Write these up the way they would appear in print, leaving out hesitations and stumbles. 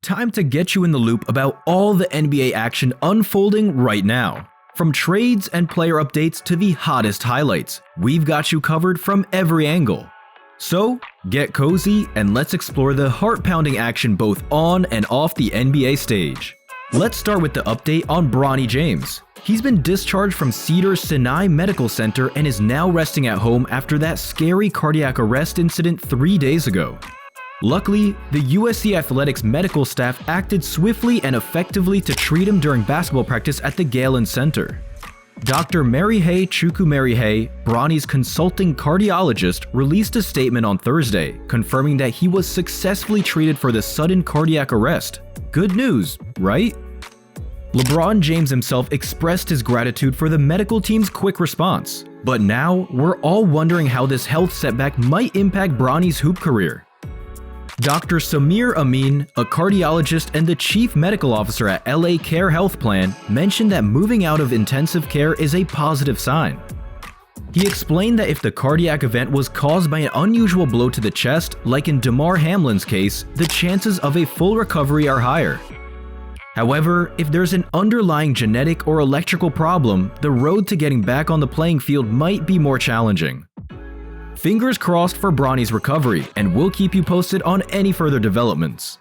Time to get you in the loop about all the NBA action unfolding right now. From trades and player updates to the hottest highlights, we've got you covered from every angle. So, get cozy and let's explore the heart-pounding action both on and off the NBA stage. Let's start with the update on Bronny James. He's been discharged from Cedars-Sinai Medical Center and is now resting at home after that scary cardiac arrest incident 3 days ago. Luckily, the USC Athletics medical staff acted swiftly and effectively to treat him during basketball practice at the Galen Center. Dr. Marihay Chukwumarihay, Bronny's consulting cardiologist, released a statement on Thursday, confirming that he was successfully treated for the sudden cardiac arrest. Good news, right? LeBron James himself expressed his gratitude for the medical team's quick response. But now, we're all wondering how this health setback might impact Bronny's hoop career. Dr. Samir Amin, a cardiologist and the chief medical officer at LA Care Health Plan, mentioned that moving out of intensive care is a positive sign. He explained that if the cardiac event was caused by an unusual blow to the chest, like in DeMar Hamlin's case, the chances of a full recovery are higher. However, if there's an underlying genetic or electrical problem, the road to getting back on the playing field might be more challenging. Fingers crossed for Bronny's recovery, and we'll keep you posted on any further developments.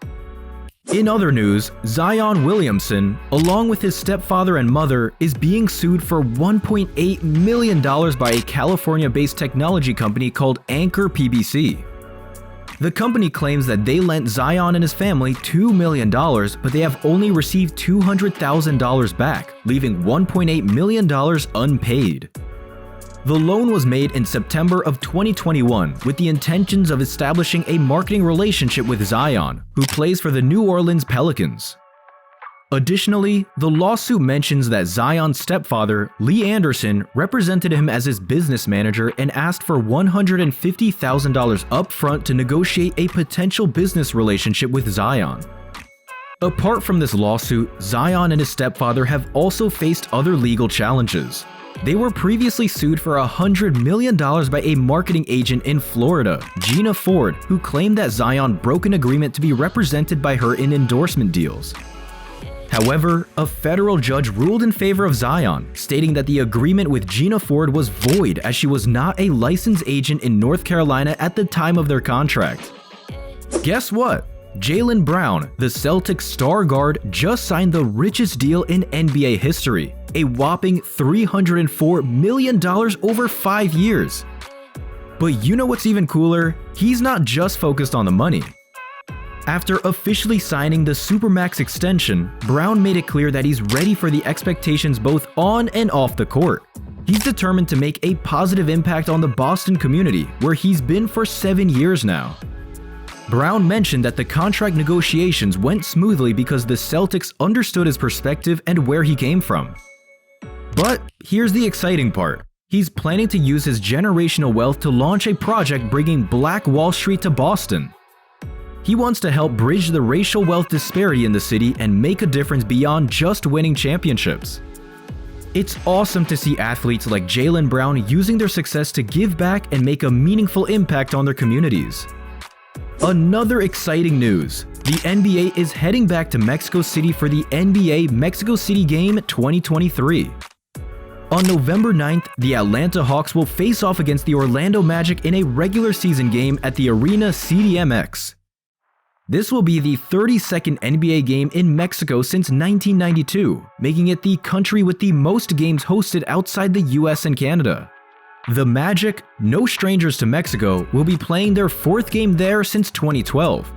In other news, Zion Williamson, along with his stepfather and mother, is being sued for $1.8 million by a California-based technology company called Anchor PBC. The company claims that they lent Zion and his family $2 million, but they have only received $200,000 back, leaving $1.8 million unpaid. The loan was made in September of 2021 with the intentions of establishing a marketing relationship with Zion, who plays for the New Orleans Pelicans. Additionally, the lawsuit mentions that Zion's stepfather, Lee Anderson, represented him as his business manager and asked for $150,000 upfront to negotiate a potential business relationship with Zion. Apart from this lawsuit, Zion and his stepfather have also faced other legal challenges. They were previously sued for $100 million by a marketing agent in Florida, Gina Ford, who claimed that Zion broke an agreement to be represented by her in endorsement deals. However, a federal judge ruled in favor of Zion, stating that the agreement with Gina Ford was void as she was not a licensed agent in North Carolina at the time of their contract. Guess what? Jaylen Brown, the Celtics star guard, just signed the richest deal in NBA history, a whopping $304 million over 5 years. But you know what's even cooler? He's not just focused on the money. After officially signing the Supermax extension, Brown made it clear that he's ready for the expectations both on and off the court. He's determined to make a positive impact on the Boston community, where he's been for 7 years now. Brown mentioned that the contract negotiations went smoothly because the Celtics understood his perspective and where he came from. But here's the exciting part. He's planning to use his generational wealth to launch a project bringing Black Wall Street to Boston. He wants to help bridge the racial wealth disparity in the city and make a difference beyond just winning championships. It's awesome to see athletes like Jaylen Brown using their success to give back and make a meaningful impact on their communities. Another exciting news. The NBA is heading back to Mexico City for the NBA Mexico City Game 2023. On November 9th, the Atlanta Hawks will face off against the Orlando Magic in a regular season game at the Arena CDMX. This will be the 32nd NBA game in Mexico since 1992, making it the country with the most games hosted outside the US and Canada. The Magic, no strangers to Mexico, will be playing their 4th game there since 2012.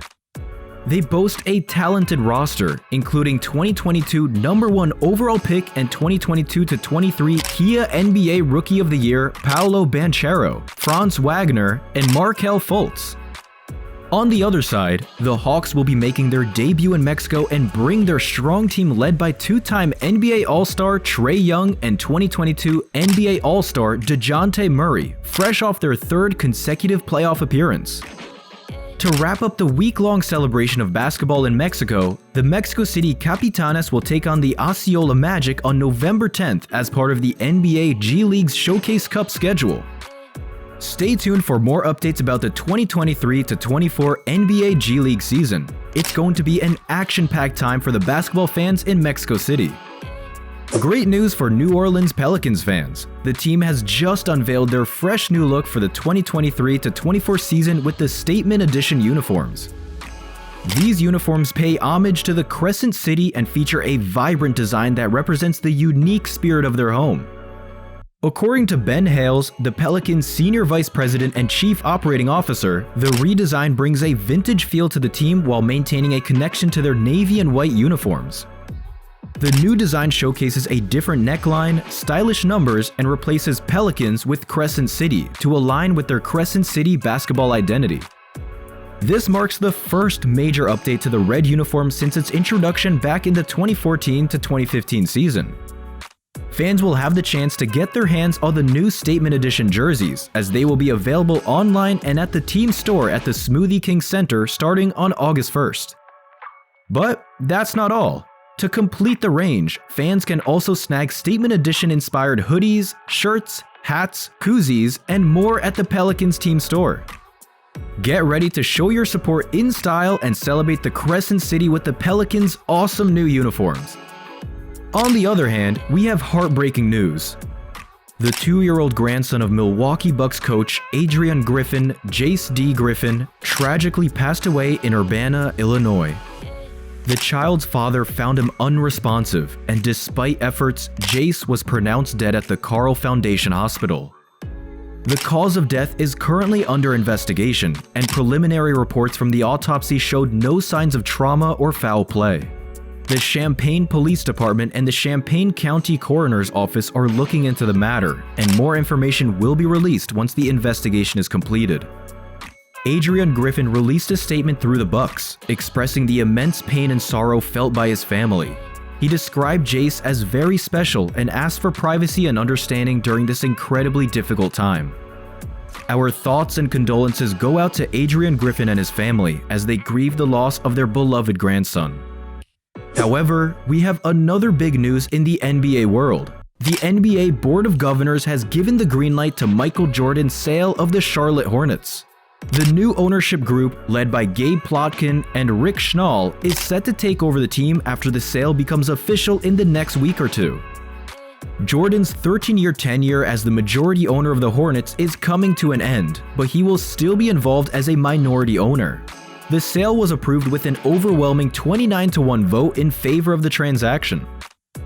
They boast a talented roster, including 2022 #1 overall pick and 2022-23 Kia NBA Rookie of the Year Paolo Banchero, Franz Wagner, and Markelle Fultz. On the other side, the Hawks will be making their debut in Mexico and bring their strong team led by 2-time NBA All-Star Trae Young and 2022 NBA All-Star DeJounte Murray, fresh off their 3rd consecutive playoff appearance. To wrap up the week-long celebration of basketball in Mexico, the Mexico City Capitanes will take on the Osceola Magic on November 10th as part of the NBA G League's Showcase Cup schedule. Stay tuned for more updates about the 2023-24 NBA G League season. It's going to be an action-packed time for the basketball fans in Mexico City. Great news for New Orleans Pelicans fans. The team has just unveiled their fresh new look for the 2023-24 season with the Statement Edition uniforms. These uniforms pay homage to the Crescent City and feature a vibrant design that represents the unique spirit of their home. According to Ben Hales, the Pelicans' Senior Vice President and Chief Operating Officer, the redesign brings a vintage feel to the team while maintaining a connection to their navy and white uniforms. The new design showcases a different neckline, stylish numbers, and replaces Pelicans with Crescent City to align with their Crescent City basketball identity. This marks the first major update to the red uniform since its introduction back in the 2014-2015 season. Fans will have the chance to get their hands on the new Statement Edition jerseys, as they will be available online and at the team store at the Smoothie King Center starting on August 1st. But that's not all. To complete the range, fans can also snag Statement Edition inspired hoodies, shirts, hats, koozies, and more at the Pelicans team store. Get ready to show your support in style and celebrate the Crescent City with the Pelicans' awesome new uniforms. On the other hand, we have heartbreaking news. The 2-year-old grandson of Milwaukee Bucks coach Adrian Griffin, Jace D. Griffin, tragically passed away in Urbana, Illinois. The child's father found him unresponsive, and despite efforts, Jace was pronounced dead at the Carl Foundation Hospital. The cause of death is currently under investigation, and preliminary reports from the autopsy showed no signs of trauma or foul play. The Champaign Police Department and the Champaign County Coroner's Office are looking into the matter, and more information will be released once the investigation is completed. Adrian Griffin released a statement through the Bucks, expressing the immense pain and sorrow felt by his family. He described Jace as very special and asked for privacy and understanding during this incredibly difficult time. Our thoughts and condolences go out to Adrian Griffin and his family as they grieve the loss of their beloved grandson. However, we have another big news in the NBA world. The NBA Board of Governors has given the green light to Michael Jordan's sale of the Charlotte Hornets. The new ownership group, led by Gabe Plotkin and Rick Schnall, is set to take over the team after the sale becomes official in the next week or two. Jordan's 13-year tenure as the majority owner of the Hornets is coming to an end, but he will still be involved as a minority owner. The sale was approved with an overwhelming 29-1 vote in favor of the transaction.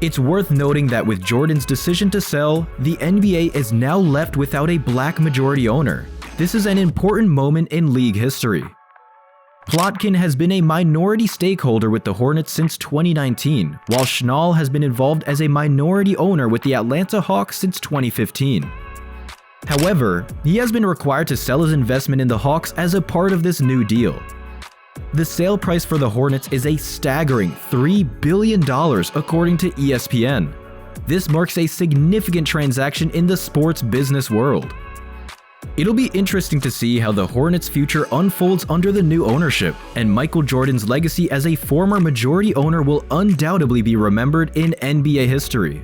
It's worth noting that with Jordan's decision to sell, the NBA is now left without a black majority owner. This is an important moment in league history. Plotkin has been a minority stakeholder with the Hornets since 2019, while Schnall has been involved as a minority owner with the Atlanta Hawks since 2015. However, he has been required to sell his investment in the Hawks as a part of this new deal. The sale price for the Hornets is a staggering $3 billion according to ESPN. This marks a significant transaction in the sports business world. It'll be interesting to see how the Hornets' future unfolds under the new ownership, and Michael Jordan's legacy as a former majority owner will undoubtedly be remembered in NBA history.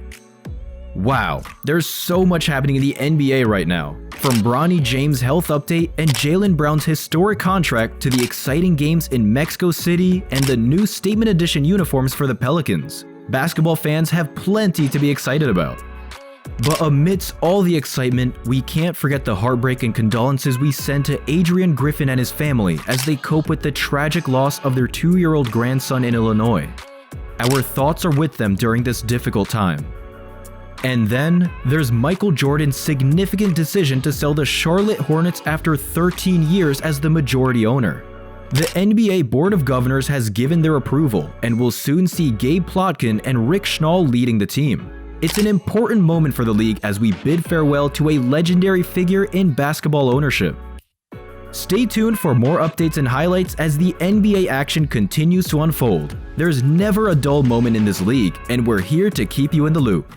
Wow, there's so much happening in the NBA right now. From Bronny James' health update and Jaylen Brown's historic contract to the exciting games in Mexico City and the new Statement Edition uniforms for the Pelicans, basketball fans have plenty to be excited about. But amidst all the excitement, we can't forget the heartbreak and condolences we send to Adrian Griffin and his family as they cope with the tragic loss of their 2-year-old grandson in Illinois. Our thoughts are with them during this difficult time. And then, there's Michael Jordan's significant decision to sell the Charlotte Hornets after 13 years as the majority owner. The NBA Board of Governors has given their approval, and will soon see Gabe Plotkin and Rick Schnall leading the team. It's an important moment for the league as we bid farewell to a legendary figure in basketball ownership. Stay tuned for more updates and highlights as the NBA action continues to unfold. There's never a dull moment in this league, and we're here to keep you in the loop.